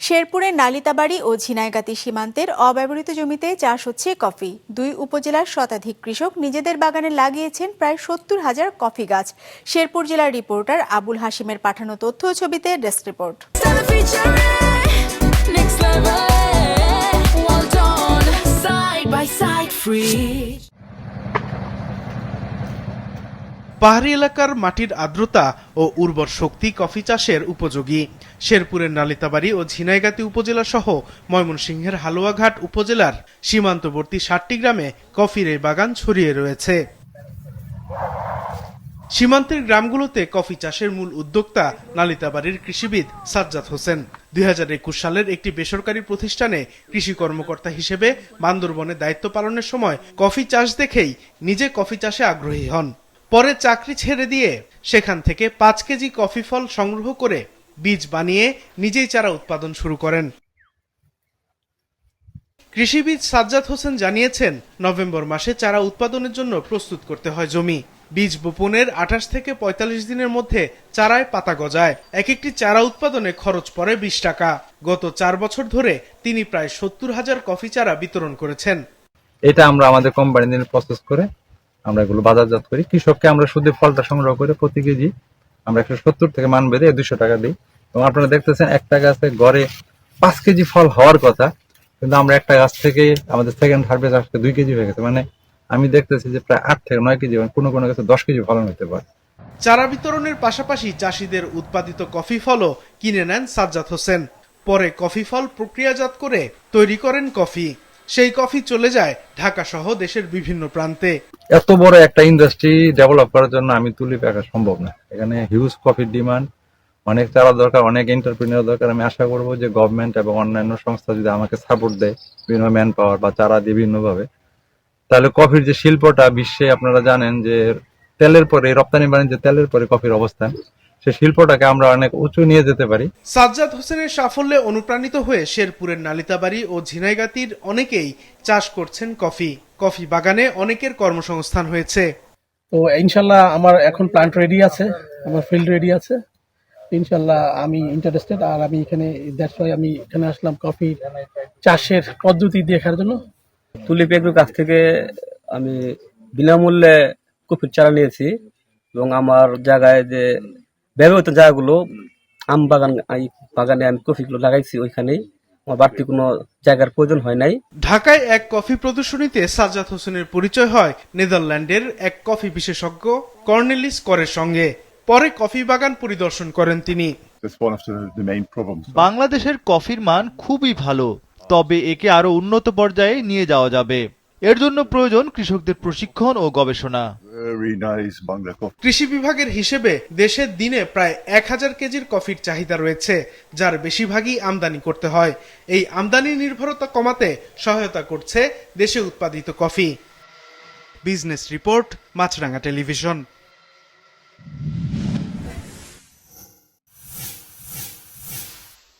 শেরপুরের নালিতাবাড়ী ও ঝিনাইগাতি সীমান্তের অব্যবহৃত জমিতে চাষ হচ্ছে কফি। দুই উপজেলার শতাধিক কৃষক নিজেদের বাগানে লাগিয়েছেন প্রায় ৭০,০০০ কফি গাছ। শেরপুর জেলার রিপোর্টার আবুল হাশিমের পাঠানো তথ্য ও ছবিতে ডেস্ক রিপোর্ট। পাহাড়ি এলাকার মাটির আর্দ্রতা ও উর্বর শক্তি কফি চাষের উপযোগী। শেরপুরের নালিতাবাড়ী ও ঝিনাইগাতি উপজেলা সহ ময়মনসিংহের হালুয়াঘাট উপজেলার সীমান্তবর্তী ৭টি গ্রামে কফির এই বাগান ছড়িয়ে রয়েছে। সীমান্তের গ্রামগুলোতে কফি চাষের মূল উদ্যোক্তা নালিতাবাড়ীর কৃষিবিদ সাজ্জাদ হোসেন। ২০২১ সালের একটি বেসরকারি প্রতিষ্ঠানে কৃষি কর্মকর্তা হিসেবে বান্দরবনে দায়িত্ব পালনের সময় কফি চাষ দেখেই নিজে কফি চাষে আগ্রহী হন। পরে চাকরি ছেড়ে দিয়ে সেখান থেকে ৫ কেজি কফি ফল সংগ্রহ করে বীজ বানিয়ে নিজেই চারা উৎপাদন শুরু করেন। কৃষিবিদ সাজ্জাদ হোসেন জানিয়েছেন, নভেম্বর মাসে চারা উৎপাদনের জন্য প্রস্তুত করতে হয় জমি। বীজ বপনের ২৮ থেকে ৪৫ দিনের মধ্যে চারায় পাতা গজায়। এক একটি চারা উৎপাদনে খরচ পড়ে ২০ টাকা। গত ৪ বছর ধরে তিনি প্রায় ৭০,০০০ কফি চারা বিতরণ করেছেন। এটা আমরা আমাদের কোম্পানি নিয়ে প্রসেস করে আমরা এগুলো বাজারজাত করি। কৃষককে আমরা শুধু ফলটা সংগ্রহ করে প্রতি কেজি আমরা ১৭০ থেকে মান বেঁধে ২০০ টাকা দিই। এবং আপনারা দেখতেছেন একটা গাছে গড়ে ৫ কেজি ফল হওয়ার কথা, কিন্তু আমরা একটা গাছ থেকে আমাদের সেকেন্ড হারভেস্ট আসতে ২ কেজি হয়ে গেছে। মানে আমি দেখতেছি যে প্রায় ৮ থেকে ৯ কেজি, কোনো কোনো গাছে ১০ কেজি ফলন হতে পারে। চারা বিতরণের পাশাপাশি চাষিদের উৎপাদিত কফি ফলও কিনে নেন সাজ্জাদ হোসেন। পরে কফি ফল প্রক্রিয়াজাত করে তৈরি করেন কফি। সেই কফি চলে যায় ঢাকা সহ দেশের বিভিন্ন প্রান্তে। এত বড় একটা ইন্ডাস্ট্রি ডেভেলপ করার জন্য আমি তুলি রাখা সম্ভব না। এখানে হিউজ কফির ডিমান্ড, অনেক চারা দরকার, অনেক এন্টারপ্রেনিয়র দরকার। আমি আশা করবো যে গভর্নমেন্ট এবং অন্যান্য সংস্থা যদি আমাকে সাপোর্ট দেয় বিভিন্ন ম্যান পাওয়ার বা চারা দিয়ে বিভিন্নভাবে, তাহলে কফির যে শিল্পটা বিশ্বে আপনারা জানেন যে তেলের পরে রপ্তানি বাণিজ্যে তেলের পরে কফির অবস্থান, সেই শিল্পটাকে আমরা অনেক উঁচু নিয়ে যেতে পারি। সাজ্জাদ হোসেনের সাফল্যে অনুপ্রাণিত হয়ে শেরপুরের নালিতাবাড়ী ও ঝিনাইগাতির অনেকেই চাষ করছেন কফি। কফি বাগানে অনেকের কর্মসংস্থান হয়েছে। তো ইনশাল্লাহ আমার এখন প্ল্যান্ট রেডি আছে, আমার ফিল্ড রেডি আছে। ইনশাল্লাহ আমি ইন্টারেস্টেড, আর আমি এখানে দ্যাটস ওয়াই আমি এখানে আসলাম কফি চাষের পদ্ধতি দেখার জন্য। তুলিপ এগ্রো কাছ থেকে আমি বিনামূল্যে কফির চারা নিয়েছি এবং আমার জায়গায় যে ব্যবহৃত জায়গাগুলো আম বাগানে আমি কফিগুলো লাগাইছি, ওইখানেই আমার বাড়তি কোনো জায়গার প্রয়োজন হয় নাই। ঢাকায় এক কফি প্রদর্শনীতে সাজ্জাদ হোসেনের পরিচয় হয় নেদারল্যান্ডের এক কফি বিশেষজ্ঞ কর্নেলিস করের সঙ্গে। পরে কফি বাগান পরিদর্শন করেন তিনি। বাংলাদেশের কফির মান খুবই ভালো, তবে একে আরো উন্নত পর্যায়ে নিয়ে যাওয়া যাবে। এর জন্য প্রয়োজন কৃষকদের প্রশিক্ষণ ও গবেষণা। কৃষি বিভাগের হিসেবে দেশের দিনে প্রায় ১,০০০ কেজির কফির চাহিদা রয়েছে, যার বেশিরভাগই আমদানি করতে হয়। এই আমদানি নির্ভরতা কমাতে সহায়তা করছে দেশে উৎপাদিত কফি। বিজনেস রিপোর্ট, মাছরাঙা টেলিভিশন।